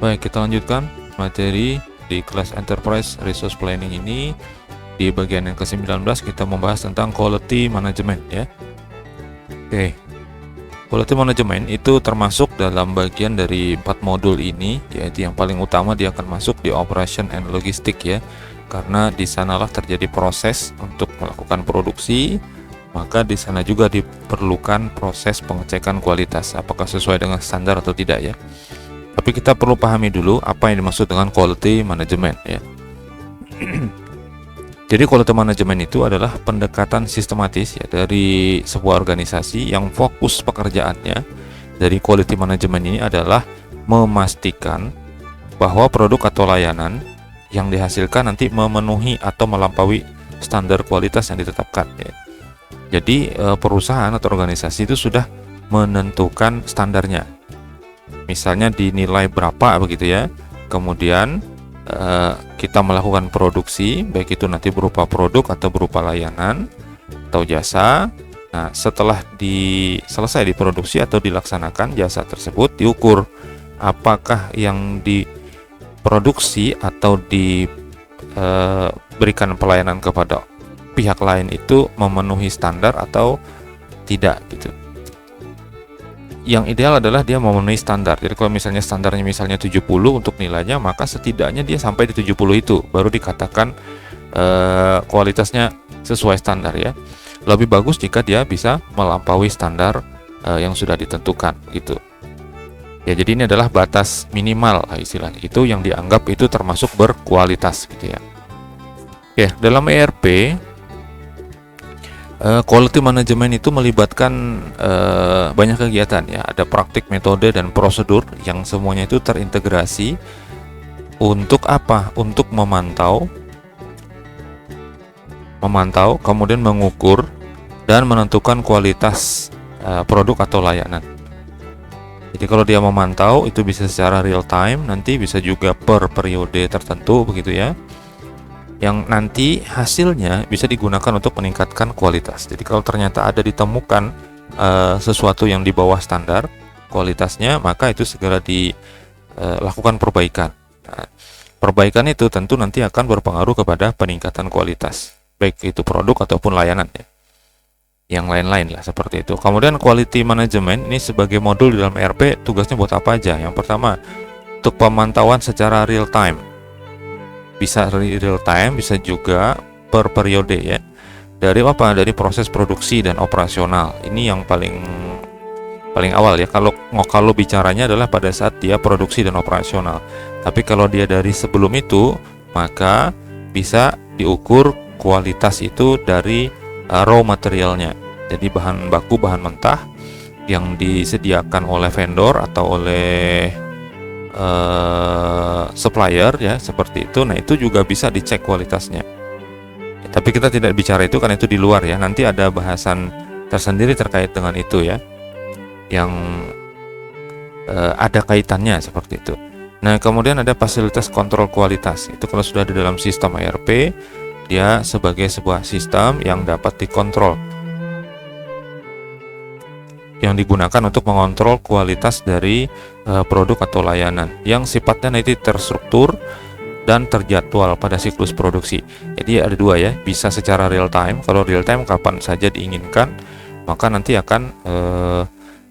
Baik, kita lanjutkan materi di kelas Enterprise Resource Planning ini. Di bagian yang ke-19 kita membahas tentang quality management ya. Oke. Quality management itu termasuk dalam bagian dari 4 modul ini, yaitu yang paling utama dia akan masuk di operation and logistik ya. Karena di sanalah terjadi proses untuk melakukan produksi, maka di sana juga diperlukan proses pengecekan kualitas apakah sesuai dengan standar atau tidak ya. Tapi kita perlu pahami dulu apa yang dimaksud dengan quality management ya. Jadi quality management itu adalah pendekatan sistematis ya dari sebuah organisasi yang fokus pekerjaannya dari quality management ini adalah memastikan bahwa produk atau layanan yang dihasilkan nanti memenuhi atau melampaui standar kualitas yang ditetapkan ya. Jadi perusahaan atau organisasi itu sudah menentukan standarnya. Misalnya dinilai berapa begitu ya. Kemudian kita melakukan produksi, baik itu nanti berupa produk atau berupa layanan atau jasa. Nah, setelah selesai diproduksi atau dilaksanakan jasa tersebut, diukur apakah yang diproduksi atau diberikan pelayanan kepada pihak lain itu memenuhi standar atau tidak gitu. Yang ideal adalah dia memenuhi standar. Jadi kalau misalnya standarnya misalnya 70 untuk nilainya, maka setidaknya dia sampai di 70 itu baru dikatakan kualitasnya sesuai standar ya. Lebih bagus jika dia bisa melampaui standar yang sudah ditentukan gitu. Ya, jadi ini adalah batas minimal istilahnya. Itu yang dianggap itu termasuk berkualitas gitu ya. Oke, dalam ERP quality management itu melibatkan banyak kegiatan ya. Ada praktik, metode, dan prosedur yang semuanya itu terintegrasi untuk apa? Untuk memantau, kemudian mengukur dan menentukan kualitas produk atau layanan. Jadi kalau dia memantau itu bisa secara real time, nanti bisa juga per periode tertentu begitu ya. Yang nanti hasilnya bisa digunakan untuk meningkatkan kualitas. Jadi kalau ternyata ada ditemukan sesuatu yang di bawah standar kualitasnya, maka itu segera dilakukan perbaikan. Nah, perbaikan itu tentu nanti akan berpengaruh kepada peningkatan kualitas, baik itu produk ataupun layanan ya. Yang lain-lain lah seperti itu. Kemudian quality management ini sebagai modul di dalam ERP tugasnya buat apa aja? Yang pertama, untuk pemantauan secara real time. Bisa real time, bisa juga per periode ya. Dari apa? Dari proses produksi dan operasional. Ini yang paling awal ya. Kalau bicaranya adalah pada saat dia produksi dan operasional. Tapi kalau dia dari sebelum itu, maka bisa diukur kualitas itu dari raw materialnya. Jadi bahan baku, bahan mentah yang disediakan oleh vendor atau oleh supplier ya, seperti itu. Nah, itu juga bisa dicek kualitasnya ya, tapi kita tidak bicara itu karena itu di luar ya. Nanti ada bahasan tersendiri terkait dengan itu ya, yang ada kaitannya seperti itu. Nah, kemudian ada fasilitas kontrol kualitas. Itu kalau sudah di dalam sistem ERP, dia sebagai sebuah sistem yang dapat dikontrol, yang digunakan untuk mengontrol kualitas dari produk atau layanan yang sifatnya nanti terstruktur dan terjadwal pada siklus produksi. Jadi ada dua ya, bisa secara real time. Kalau real time kapan saja diinginkan, maka nanti akan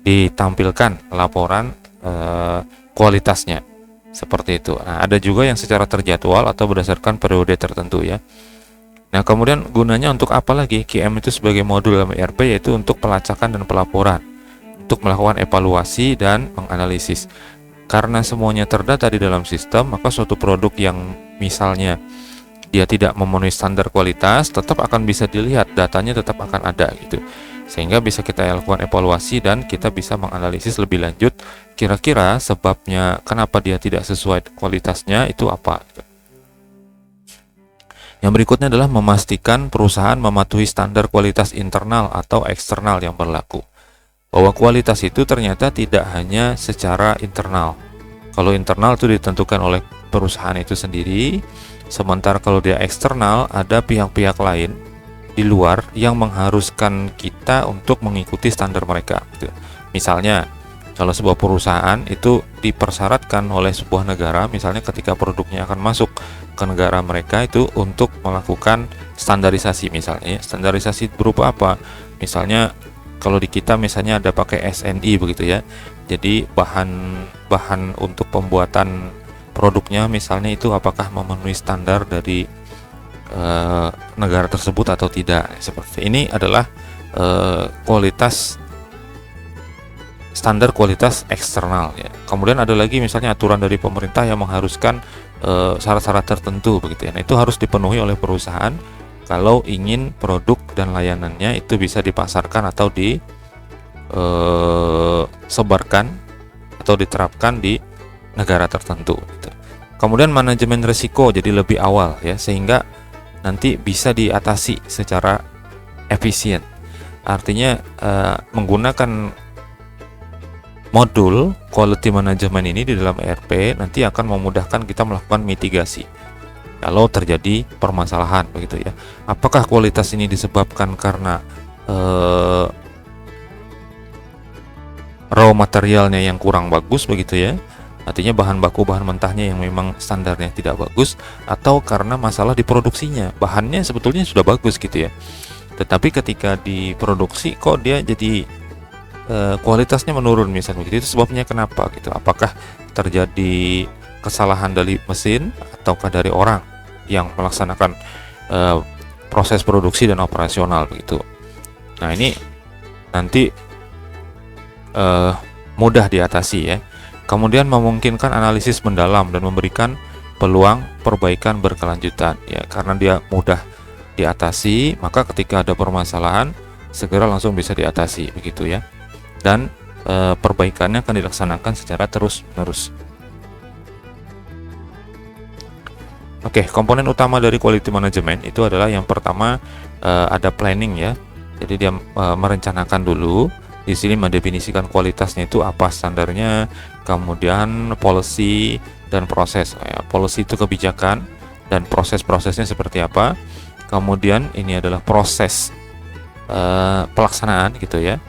ditampilkan laporan kualitasnya seperti itu. Nah, ada juga yang secara terjadwal atau berdasarkan periode tertentu ya. Nah, kemudian gunanya untuk apa lagi? QM itu sebagai modul dalam ERP, yaitu untuk pelacakan dan pelaporan, untuk melakukan evaluasi dan menganalisis. Karena semuanya terdata di dalam sistem, maka suatu produk yang misalnya dia tidak memenuhi standar kualitas, tetap akan bisa dilihat, datanya tetap akan ada gitu. Sehingga bisa kita lakukan evaluasi dan kita bisa menganalisis lebih lanjut kira-kira sebabnya kenapa dia tidak sesuai kualitasnya itu apa. Yang berikutnya adalah memastikan perusahaan mematuhi standar kualitas internal atau eksternal yang berlaku. Bahwa kualitas itu ternyata tidak hanya secara internal. Kalau internal itu ditentukan oleh perusahaan itu sendiri, sementara kalau dia eksternal ada pihak-pihak lain di luar yang mengharuskan kita untuk mengikuti standar mereka gitu. Misalnya Kalau sebuah perusahaan itu dipersyaratkan oleh sebuah negara, misalnya ketika produknya akan masuk ke negara mereka itu untuk melakukan standarisasi misalnya. Standarisasi berupa apa? Misalnya kalau di kita misalnya ada pakai SNI begitu ya. Jadi bahan untuk pembuatan produknya misalnya itu apakah memenuhi standar dari negara tersebut atau tidak. Seperti ini adalah standar kualitas eksternal ya. Kemudian ada lagi misalnya aturan dari pemerintah yang mengharuskan syarat-syarat tertentu begitu ya. Nah, itu harus dipenuhi oleh perusahaan kalau ingin produk dan layanannya itu bisa dipasarkan atau disebarkan atau diterapkan di negara tertentu gitu. Kemudian manajemen risiko jadi lebih awal ya, sehingga nanti bisa diatasi secara efisien. Artinya menggunakan modul quality management ini di dalam ERP nanti akan memudahkan kita melakukan mitigasi kalau terjadi permasalahan begitu ya. Apakah kualitas ini disebabkan karena raw materialnya yang kurang bagus begitu ya, artinya bahan baku bahan mentahnya yang memang standarnya tidak bagus, atau karena masalah di produksinya, bahannya sebetulnya sudah bagus gitu ya, tetapi ketika diproduksi kok dia jadi kualitasnya menurun misalnya begitu. Itu sebabnya kenapa gitu? Apakah terjadi kesalahan dari mesin ataukah dari orang yang melaksanakan proses produksi dan operasional begitu. Nah, ini nanti mudah diatasi ya. Kemudian memungkinkan analisis mendalam dan memberikan peluang perbaikan berkelanjutan ya, karena dia mudah diatasi, maka ketika ada permasalahan segera langsung bisa diatasi begitu ya. Dan perbaikannya akan dilaksanakan secara terus-menerus. Oke, komponen utama dari quality management itu adalah yang pertama ada planning ya. Jadi dia merencanakan dulu. Di sini mendefinisikan kualitasnya itu apa standarnya, kemudian policy dan proses. Policy itu kebijakan dan proses-prosesnya seperti apa. Kemudian ini adalah proses pelaksanaan gitu ya.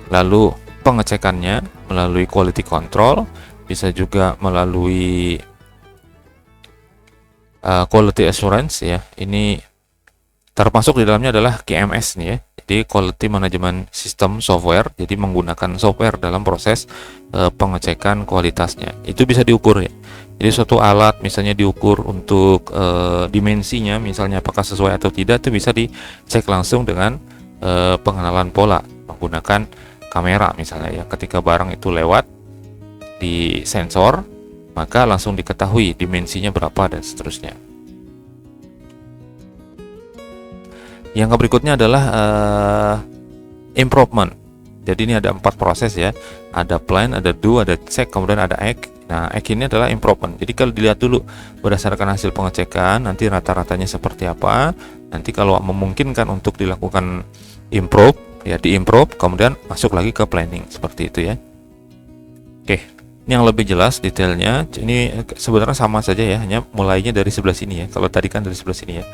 Lalu pengecekannya melalui quality control, bisa juga melalui quality assurance ya. Ini termasuk di dalamnya adalah QMS nih ya. Jadi quality management system software. Jadi menggunakan software dalam proses pengecekan kualitasnya. Itu bisa diukur ya. Jadi suatu alat misalnya diukur untuk dimensinya, misalnya apakah sesuai atau tidak, itu bisa dicek langsung dengan pengenalan pola menggunakan kamera misalnya ya. Ketika barang itu lewat di sensor, maka langsung diketahui dimensinya berapa dan seterusnya. Yang berikutnya adalah improvement. Jadi ini ada 4 proses ya. Ada plan, ada do, ada check, kemudian ada act. Nah, act ini adalah improvement. Jadi kalau dilihat dulu berdasarkan hasil pengecekan, nanti rata-ratanya seperti apa. Nanti kalau memungkinkan untuk dilakukan improve, ya diimprove, kemudian masuk lagi ke planning seperti itu ya. Oke, ini yang lebih jelas detailnya. Ini sebenarnya sama saja ya, hanya mulainya dari sebelah sini ya. Kalau tadi kan dari sebelah sini ya.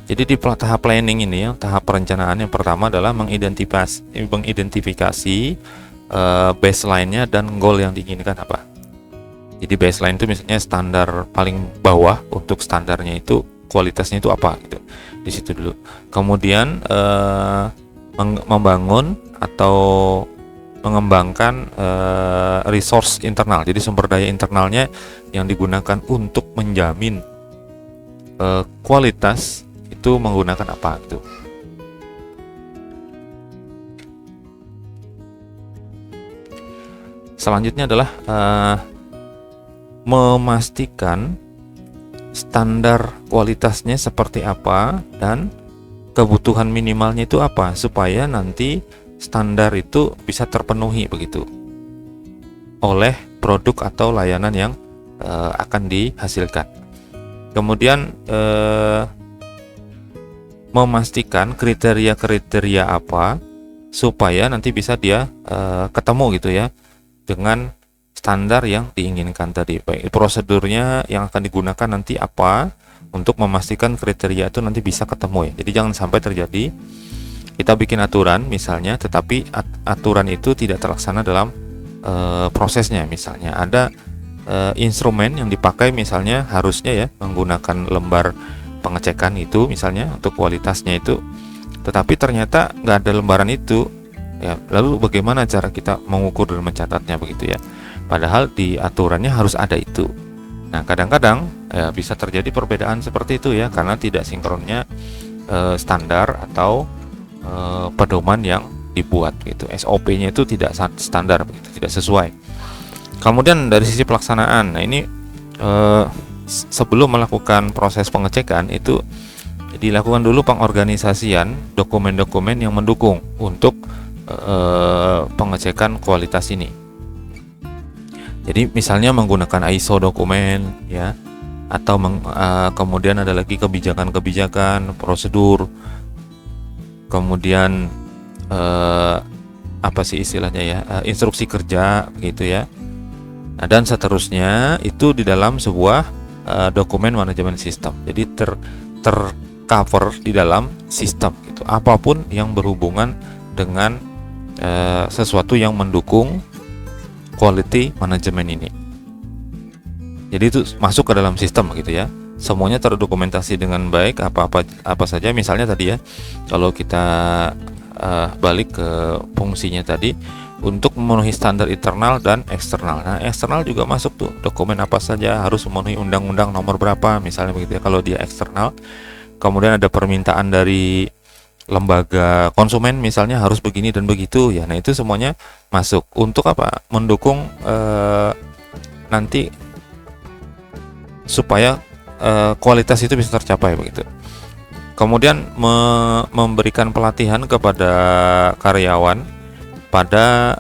Jadi di tahap planning ini ya, tahap perencanaan yang pertama adalah mengidentifikasi baseline-nya dan goal yang diinginkan apa. Jadi baseline itu misalnya standar paling bawah, untuk standarnya itu kualitasnya itu apa gitu. Di situ dulu. Kemudian membangun atau mengembangkan resource internal. Jadi sumber daya internalnya yang digunakan untuk menjamin kualitas itu menggunakan apa gitu. Selanjutnya adalah memastikan standar kualitasnya seperti apa dan kebutuhan minimalnya itu apa, supaya nanti standar itu bisa terpenuhi begitu oleh produk atau layanan yang akan dihasilkan. Kemudian memastikan kriteria-kriteria apa supaya nanti bisa dia ketemu gitu ya dengan standar yang diinginkan tadi. Baik, prosedurnya yang akan digunakan nanti apa untuk memastikan kriteria itu nanti bisa ketemu ya. Jadi jangan sampai terjadi kita bikin aturan misalnya, tetapi aturan itu tidak terlaksana dalam prosesnya. Misalnya ada instrumen yang dipakai, misalnya harusnya ya menggunakan lembar pengecekan itu misalnya untuk kualitasnya itu, tetapi ternyata nggak ada lembaran itu ya. Lalu bagaimana cara kita mengukur dan mencatatnya begitu ya, padahal di aturannya harus ada itu. Nah, kadang-kadang ya bisa terjadi perbedaan seperti itu ya, karena tidak sinkronnya standar atau pedoman yang dibuat gitu. SOP-nya itu tidak standar begitu, tidak sesuai. Kemudian dari sisi pelaksanaan, nah ini sebelum melakukan proses pengecekan itu dilakukan dulu pengorganisasian dokumen-dokumen yang mendukung untuk pengecekan kualitas ini. Jadi misalnya menggunakan ISO dokumen ya, atau kemudian ada lagi kebijakan-kebijakan, prosedur, kemudian apa sih istilahnya ya, instruksi kerja gitu ya. Nah, dan seterusnya itu di dalam sebuah dokumen manajemen sistem. Jadi tercover di dalam sistem gitu. Apapun yang berhubungan dengan sesuatu yang mendukung quality management ini. Jadi itu masuk ke dalam sistem gitu ya. Semuanya terdokumentasi dengan baik, apa saja. Misalnya tadi ya, kalau kita balik ke fungsinya tadi, untuk memenuhi standar internal dan eksternal. Nah, eksternal juga masuk tuh, dokumen apa saja harus memenuhi undang-undang nomor berapa misalnya begitu ya, kalau dia eksternal. Kemudian ada permintaan dari lembaga konsumen misalnya harus begini dan begitu ya. Nah, itu semuanya masuk untuk apa? Mendukung nanti supaya kualitas itu bisa tercapai begitu. Kemudian memberikan pelatihan kepada karyawan pada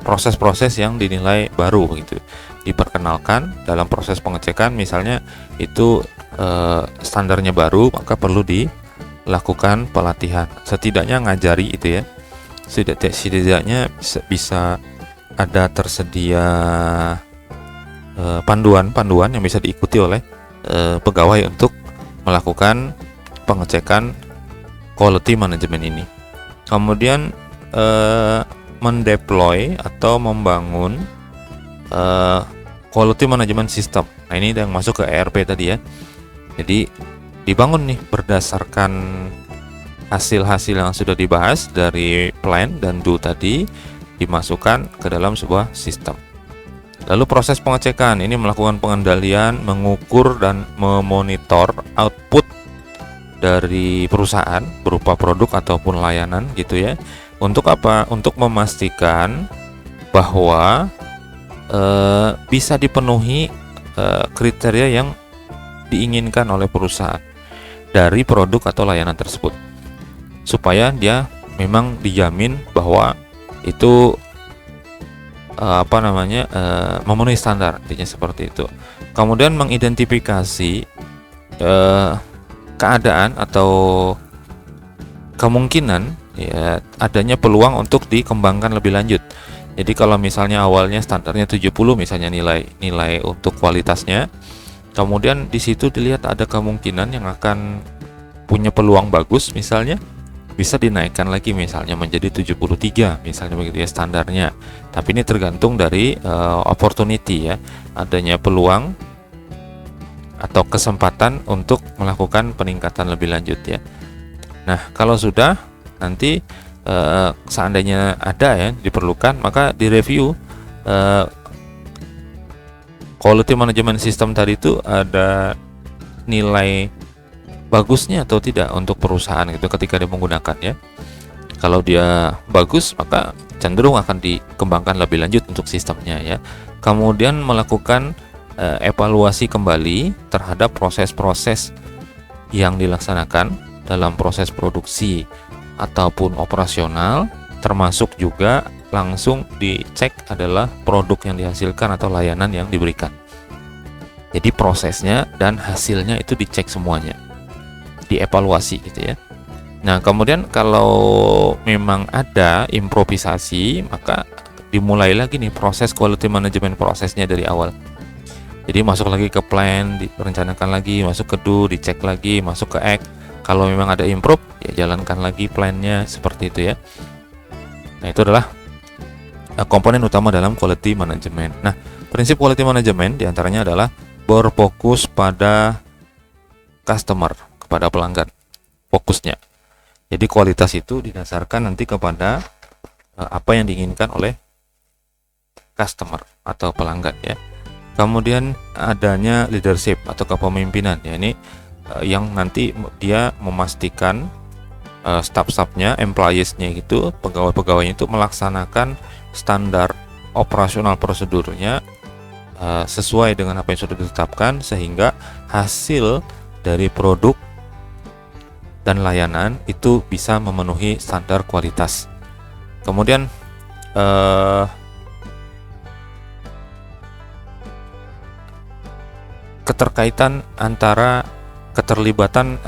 proses-proses yang dinilai baru begitu, diperkenalkan dalam proses pengecekan. Misalnya itu standarnya baru, maka perlu dilakukan pelatihan, setidaknya ngajari itu ya, setidaknya bisa ada tersedia panduan yang bisa diikuti oleh pegawai untuk melakukan pengecekan quality management ini. Kemudian mendeploy atau membangun quality management system. Nah, ini yang masuk ke ERP tadi ya. Jadi dibangun nih berdasarkan hasil-hasil yang sudah dibahas dari plan dan do tadi, dimasukkan ke dalam sebuah sistem. Lalu proses pengecekan ini melakukan pengendalian, mengukur dan memonitor output dari perusahaan berupa produk ataupun layanan gitu ya. Untuk apa? Untuk memastikan bahwa bisa dipenuhi kriteria yang diinginkan oleh perusahaan dari produk atau layanan tersebut, supaya dia memang dijamin bahwa itu memenuhi standar, intinya seperti itu. Kemudian mengidentifikasi keadaan atau kemungkinan ya adanya peluang untuk dikembangkan lebih lanjut. Jadi kalau misalnya awalnya standarnya 70 misalnya nilai untuk kualitasnya, kemudian di situ dilihat ada kemungkinan yang akan punya peluang bagus, misalnya bisa dinaikkan lagi misalnya menjadi 73 misalnya begitu ya standarnya. Tapi ini tergantung dari opportunity ya, adanya peluang atau kesempatan untuk melakukan peningkatan lebih lanjut ya. Nah, kalau sudah nanti seandainya ada ya diperlukan, maka direview quality management system tadi itu ada nilai bagusnya atau tidak untuk perusahaan gitu ketika dia menggunakan ya. Kalau dia bagus, maka cenderung akan dikembangkan lebih lanjut untuk sistemnya ya. Kemudian melakukan evaluasi kembali terhadap proses-proses yang dilaksanakan dalam proses produksi ataupun operasional, termasuk juga langsung dicek adalah produk yang dihasilkan atau layanan yang diberikan. Jadi prosesnya dan hasilnya itu dicek semuanya, dievaluasi gitu ya. Nah, kemudian kalau memang ada improvisasi, maka dimulai lagi nih proses quality management prosesnya dari awal. Jadi masuk lagi ke plan, direncanakan lagi, masuk ke do, dicek lagi, masuk ke act. Kalau memang ada improve, ya jalankan lagi plannya seperti itu ya. Nah, itu adalah komponen utama dalam quality management. Nah, prinsip quality management diantaranya adalah berfokus pada customer, kepada pelanggan, fokusnya. Jadi kualitas itu didasarkan nanti kepada apa yang diinginkan oleh customer atau pelanggan ya. Kemudian adanya leadership atau kepemimpinan ya, ini yang nanti dia memastikan staff-staffnya, employees-nya itu, pegawai-pegawainya itu melaksanakan standar operasional prosedurnya sesuai dengan apa yang sudah ditetapkan, sehingga hasil dari produk dan layanan itu bisa memenuhi standar kualitas. Kemudian keterkaitan antara keterlibatan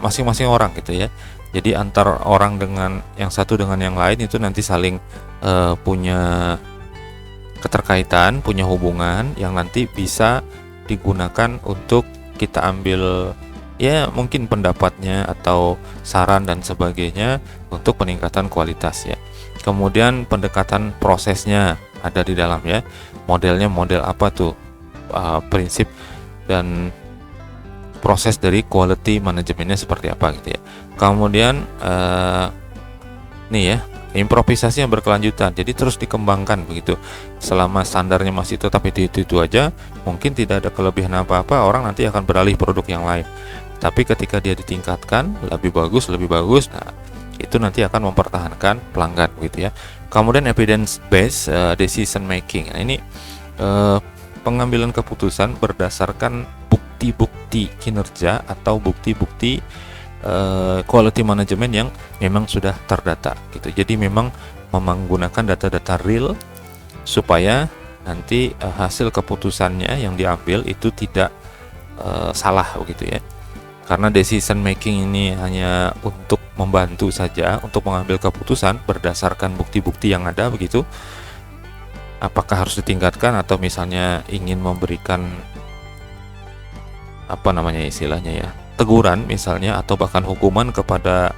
masing-masing orang gitu ya. Jadi antar orang dengan yang satu dengan yang lain itu nanti saling punya keterkaitan, punya hubungan yang nanti bisa digunakan untuk kita ambil ya mungkin pendapatnya atau saran dan sebagainya untuk peningkatan kualitas ya. Kemudian pendekatan prosesnya ada di dalam ya. Modelnya model apa tuh? Prinsip dan proses dari quality manajemennya seperti apa gitu ya. Kemudian nih ya, improvisasi yang berkelanjutan, jadi terus dikembangkan begitu. Selama standarnya masih tetap itu aja, mungkin tidak ada kelebihan apa-apa, orang nanti akan beralih produk yang lain. Tapi ketika dia ditingkatkan lebih bagus, nah itu nanti akan mempertahankan pelanggan gitu ya. Kemudian evidence based decision making. Nah, ini pengambilan keputusan berdasarkan bukti-bukti kinerja atau bukti-bukti quality management yang memang sudah terdata gitu. Jadi memang menggunakan data-data real supaya nanti hasil keputusannya yang diambil itu tidak salah begitu ya. Karena decision making ini hanya untuk membantu saja untuk mengambil keputusan berdasarkan bukti-bukti yang ada begitu. Apakah harus ditingkatkan atau misalnya ingin memberikan apa namanya istilahnya ya, teguran misalnya atau bahkan hukuman kepada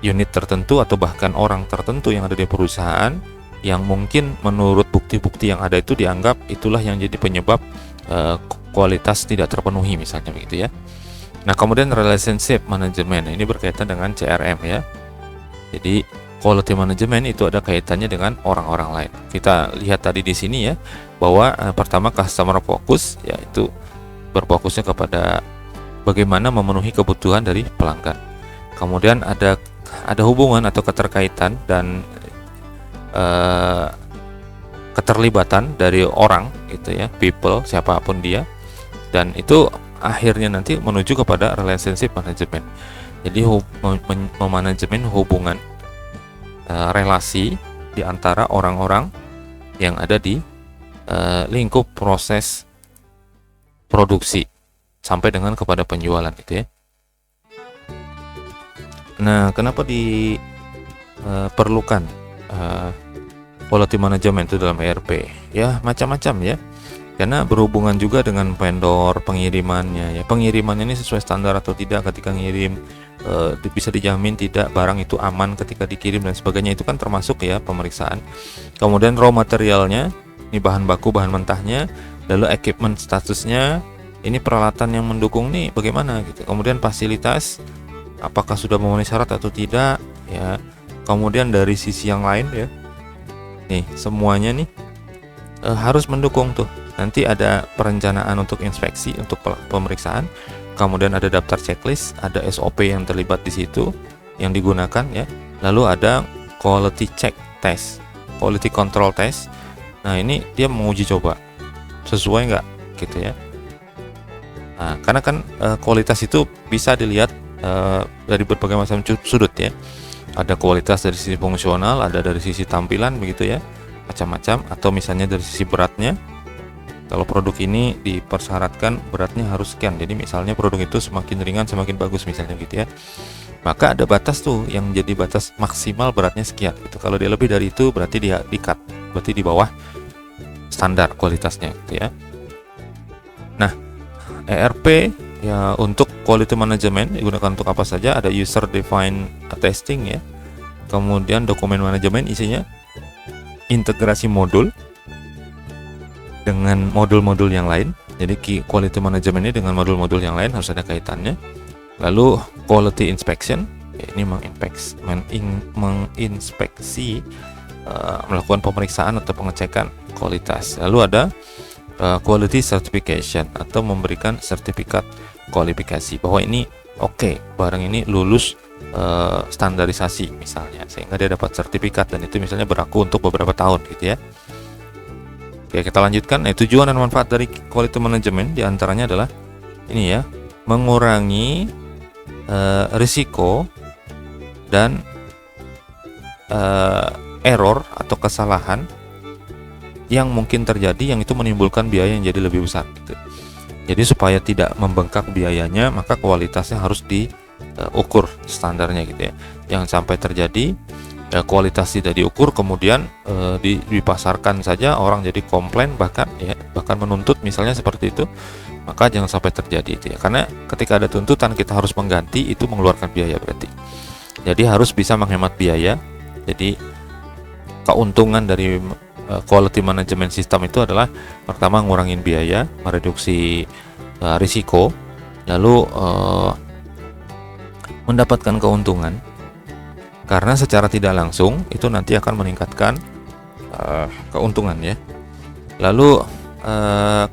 unit tertentu atau bahkan orang tertentu yang ada di perusahaan yang mungkin menurut bukti-bukti yang ada itu dianggap itulah yang jadi penyebab kualitas tidak terpenuhi misalnya begitu ya. Nah, kemudian relationship management ini berkaitan dengan CRM ya. Jadi quality management itu ada kaitannya dengan orang-orang lain. Kita lihat tadi di sini ya bahwa pertama customer focus, yaitu berfokusnya kepada bagaimana memenuhi kebutuhan dari pelanggan. Kemudian ada hubungan atau keterkaitan dan keterlibatan dari orang gitu ya, people siapapun dia, dan itu akhirnya nanti menuju kepada relationship management. Jadi memanajemen hubungan relasi di antara orang-orang yang ada di lingkup proses produksi sampai dengan kepada penjualan gitu ya. Nah, kenapa diperlukan quality management itu dalam ERP? Ya macam-macam ya. Karena berhubungan juga dengan vendor pengirimannya ya. Pengirimannya ini sesuai standar atau tidak ketika ngirim, bisa dijamin tidak barang itu aman ketika dikirim dan sebagainya, itu kan termasuk ya pemeriksaan. Kemudian raw materialnya, ini bahan baku, bahan mentahnya, lalu equipment statusnya, ini peralatan yang mendukung nih bagaimana gitu. Kemudian fasilitas, apakah sudah memenuhi syarat atau tidak ya. Kemudian dari sisi yang lain ya, nih semuanya nih harus mendukung tuh. Nanti ada perencanaan untuk inspeksi, untuk pemeriksaan. Kemudian ada daftar checklist, ada SOP yang terlibat di situ yang digunakan ya. Lalu ada quality check test, quality control test. Nah, ini dia menguji coba sesuai nggak gitu ya. Nah, karena kan kualitas itu bisa dilihat dari berbagai macam sudut ya. Ada kualitas dari sisi fungsional, ada dari sisi tampilan begitu ya, macam-macam. Atau misalnya dari sisi beratnya. Kalau produk ini dipersyaratkan beratnya harus sekian, jadi misalnya produk itu semakin ringan semakin bagus misalnya gitu ya, maka ada batas tuh yang jadi batas maksimal beratnya sekian gitu. Kalau dia lebih dari itu berarti dia di-cut, berarti di bawah standar kualitasnya gitu ya. Nah, ERP ya untuk quality management digunakan untuk apa saja? Ada user defined testing ya, kemudian dokumen manajemen isinya, integrasi modul dengan modul-modul yang lain. Jadi quality management ini dengan modul-modul yang lain harus ada kaitannya. Lalu quality inspection, ini menginspeksi, melakukan pemeriksaan atau pengecekan kualitas. Lalu ada quality certification atau memberikan sertifikat kualifikasi bahwa ini barang ini lulus standarisasi misalnya, sehingga dia dapat sertifikat dan itu misalnya berlaku untuk beberapa tahun gitu ya. Oke, kita lanjutkan. Tujuan dan manfaat dari quality management diantaranya adalah ini ya, mengurangi risiko dan error atau kesalahan yang mungkin terjadi, yang itu menimbulkan biaya yang jadi lebih besar gitu. Jadi supaya tidak membengkak biayanya, maka kualitasnya harus diukur standarnya gitu ya. Jangan sampai terjadi kualitas tidak diukur kemudian dipasarkan saja, orang jadi komplain bahkan menuntut misalnya seperti itu. Maka jangan sampai terjadi itu ya, karena ketika ada tuntutan kita harus mengganti, itu mengeluarkan biaya berarti. Jadi harus bisa menghemat biaya. Jadi keuntungan dari quality management system itu adalah pertama ngurangin biaya, mereduksi risiko, lalu mendapatkan keuntungan karena secara tidak langsung itu nanti akan meningkatkan keuntungan ya. Lalu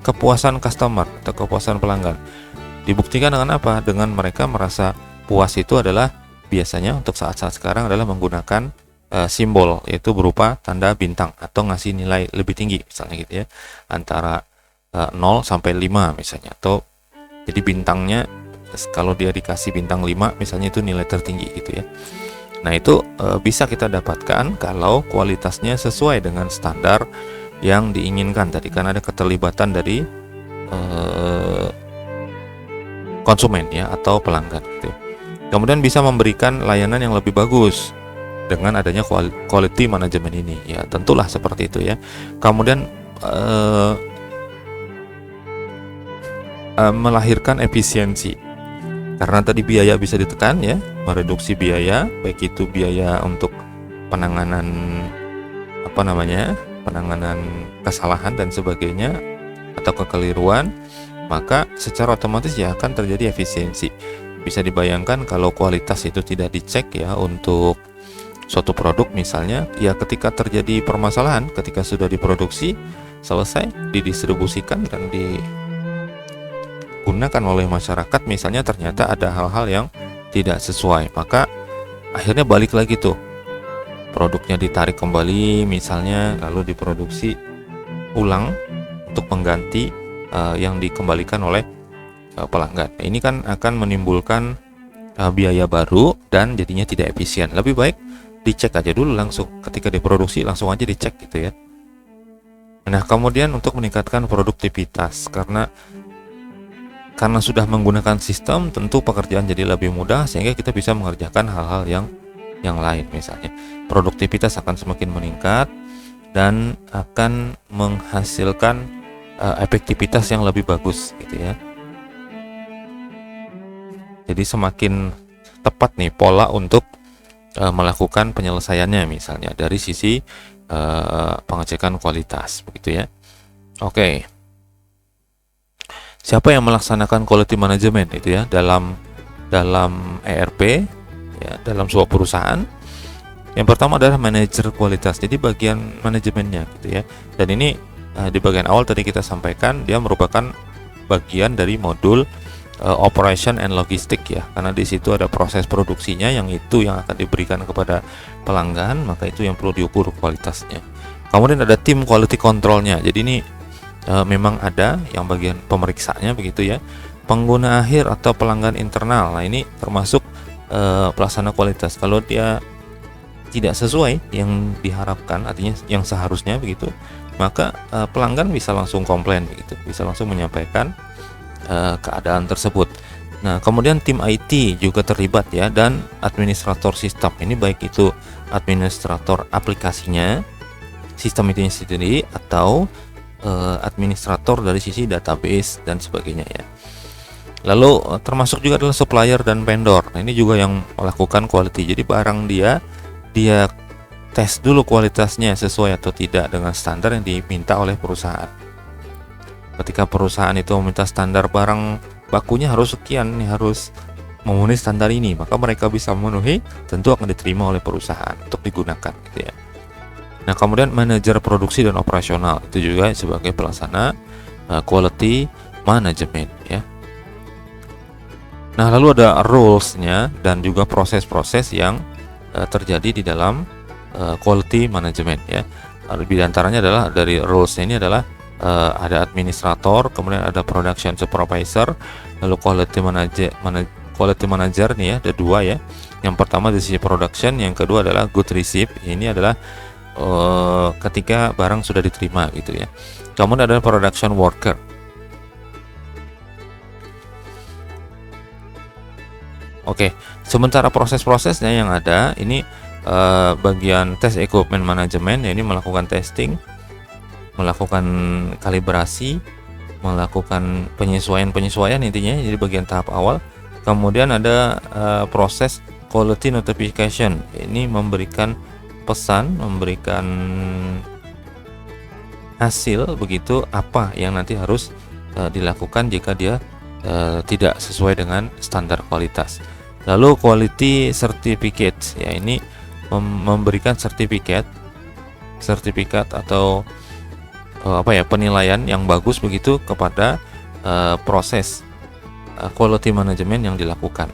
kepuasan customer atau kepuasan pelanggan dibuktikan dengan apa? Dengan mereka merasa puas itu adalah biasanya untuk saat-saat sekarang adalah menggunakan simbol, yaitu berupa tanda bintang atau ngasih nilai lebih tinggi misalnya gitu ya, antara 0 sampai 5 misalnya, atau jadi bintangnya kalau dia dikasih bintang 5 misalnya itu nilai tertinggi gitu ya. Nah itu bisa kita dapatkan kalau kualitasnya sesuai dengan standar yang diinginkan tadi, kan ada keterlibatan dari konsumen ya atau pelanggan gitu. Kemudian bisa memberikan layanan yang lebih bagus dengan adanya quality management ini ya, tentulah seperti itu ya. Kemudian melahirkan efisiensi karena tadi biaya bisa ditekan ya, mereduksi biaya, baik itu biaya untuk penanganan penanganan kesalahan dan sebagainya atau kekeliruan, maka secara otomatis ya akan terjadi efisiensi. Bisa dibayangkan kalau kualitas itu tidak dicek ya untuk suatu produk misalnya, ya ketika terjadi permasalahan, ketika sudah diproduksi, selesai, didistribusikan dan digunakan oleh masyarakat misalnya, ternyata ada hal-hal yang tidak sesuai, maka akhirnya balik lagi tuh, produknya ditarik kembali misalnya, lalu diproduksi ulang untuk mengganti yang dikembalikan oleh pelanggan. Ini kan akan menimbulkan biaya baru dan jadinya tidak efisien. Lebih baik dicek aja dulu langsung ketika diproduksi, langsung aja dicek gitu ya. Nah kemudian untuk meningkatkan produktivitas, karena sudah menggunakan sistem, tentu pekerjaan jadi lebih mudah sehingga kita bisa mengerjakan hal-hal yang lain. Misalnya produktivitas akan semakin meningkat dan akan menghasilkan efektivitas yang lebih bagus gitu ya. Jadi semakin tepat nih pola untuk melakukan penyelesaiannya misalnya dari sisi pengecekan kualitas begitu ya. Oke. Siapa yang melaksanakan quality management itu ya dalam ERP ya, dalam sebuah perusahaan? Yang pertama adalah manajer kualitas. Jadi bagian manajemennya gitu ya. Dan ini di bagian awal tadi kita sampaikan dia merupakan bagian dari modul operation and logistik ya, karena di situ ada proses produksinya yang akan diberikan kepada pelanggan, maka itu yang perlu diukur kualitasnya. Kemudian ada tim quality controlnya. Jadi ini memang ada yang bagian pemeriksanya begitu ya, pengguna akhir atau pelanggan internal. Nah ini termasuk pelaksana kualitas. Kalau dia tidak sesuai yang diharapkan, artinya yang seharusnya begitu, maka pelanggan bisa langsung komplain begitu, bisa langsung menyampaikan keadaan tersebut. Nah kemudian tim IT juga terlibat ya, dan administrator sistem. Ini baik itu administrator aplikasinya, sistem itu sendiri, atau administrator dari sisi database dan sebagainya ya. Lalu termasuk juga adalah supplier dan vendor. Nah ini juga yang melakukan quality. Jadi barang dia tes dulu kualitasnya sesuai atau tidak dengan standar yang diminta oleh perusahaan. Ketika perusahaan itu meminta standar barang bakunya harus sekian, harus memenuhi standar ini, maka mereka bisa memenuhi, tentu akan diterima oleh perusahaan untuk digunakan gitu ya. Nah, kemudian manajer produksi dan operasional itu juga sebagai pelaksana quality management ya. Nah, lalu ada rules-nya dan juga proses-proses yang terjadi di dalam quality management ya. Di antaranya adalah dari rules ini adalah ada administrator, kemudian ada production supervisor, lalu quality manager nih ya, ada dua ya. Yang pertama di sisi production, yang kedua adalah good receipt. Ini adalah ketika barang sudah diterima gitu ya. Kemudian ada production worker. Oke, sementara proses-prosesnya yang ada ini bagian test equipment management, ya ini melakukan testing, melakukan kalibrasi, melakukan penyesuaian intinya, jadi bagian tahap awal. Kemudian ada proses quality notification, ini memberikan pesan, memberikan hasil begitu apa yang nanti harus dilakukan jika dia tidak sesuai dengan standar kualitas. Lalu quality certificate, ya ini memberikan sertifikat atau penilaian yang bagus begitu kepada proses quality management yang dilakukan.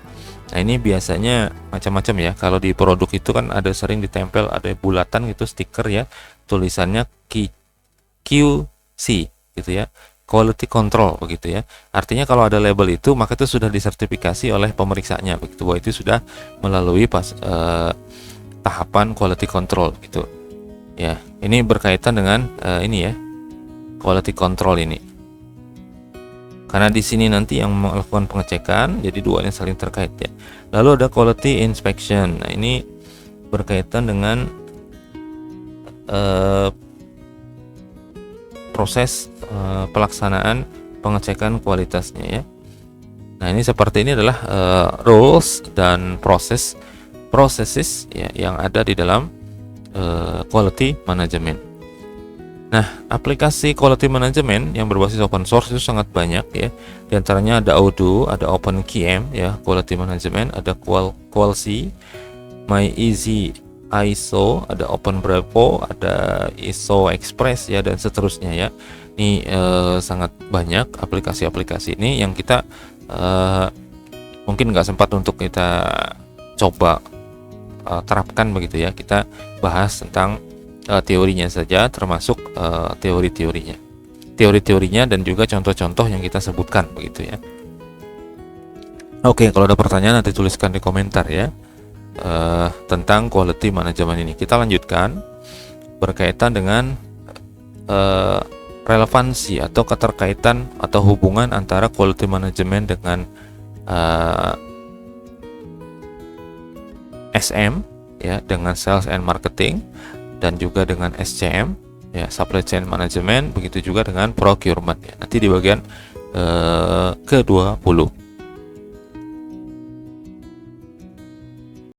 Nah, ini biasanya macam-macam ya. Kalau di produk itu kan ada sering ditempel, ada bulatan gitu stiker ya, tulisannya QC gitu ya, quality control begitu ya. Artinya kalau ada label itu maka itu sudah disertifikasi oleh pemeriksanya begitu, bahwa itu sudah melalui tahapan quality control gitu ya. Ini berkaitan dengan ini ya, quality control ini, karena di sini nanti yang melakukan pengecekan, jadi duanya saling terkait ya. Lalu ada quality inspection. Nah, ini berkaitan dengan proses pelaksanaan pengecekan kualitasnya ya. Nah, ini seperti ini adalah rules dan processes ya yang ada di dalam quality management. Nah, aplikasi quality management yang berbasis open source itu sangat banyak ya. Di antaranya ada Odoo, ada OpenQM ya, quality management, ada Qualcy, MyEasy ISO, ada OpenBrevo, ada ISO Express ya, dan seterusnya ya. Ini sangat banyak aplikasi-aplikasi ini yang kita mungkin nggak sempat untuk kita coba terapkan begitu ya. Kita bahas tentang teorinya saja, termasuk teori-teorinya dan juga contoh-contoh yang kita sebutkan begitu ya. Oke, kalau ada pertanyaan nanti tuliskan di komentar ya, tentang quality management ini. Kita lanjutkan berkaitan dengan relevansi atau keterkaitan atau hubungan antara quality management dengan SM ya, dengan sales and marketing, dan juga dengan SCM ya, supply chain management, begitu juga dengan procurement ya. Nanti di bagian ke-20.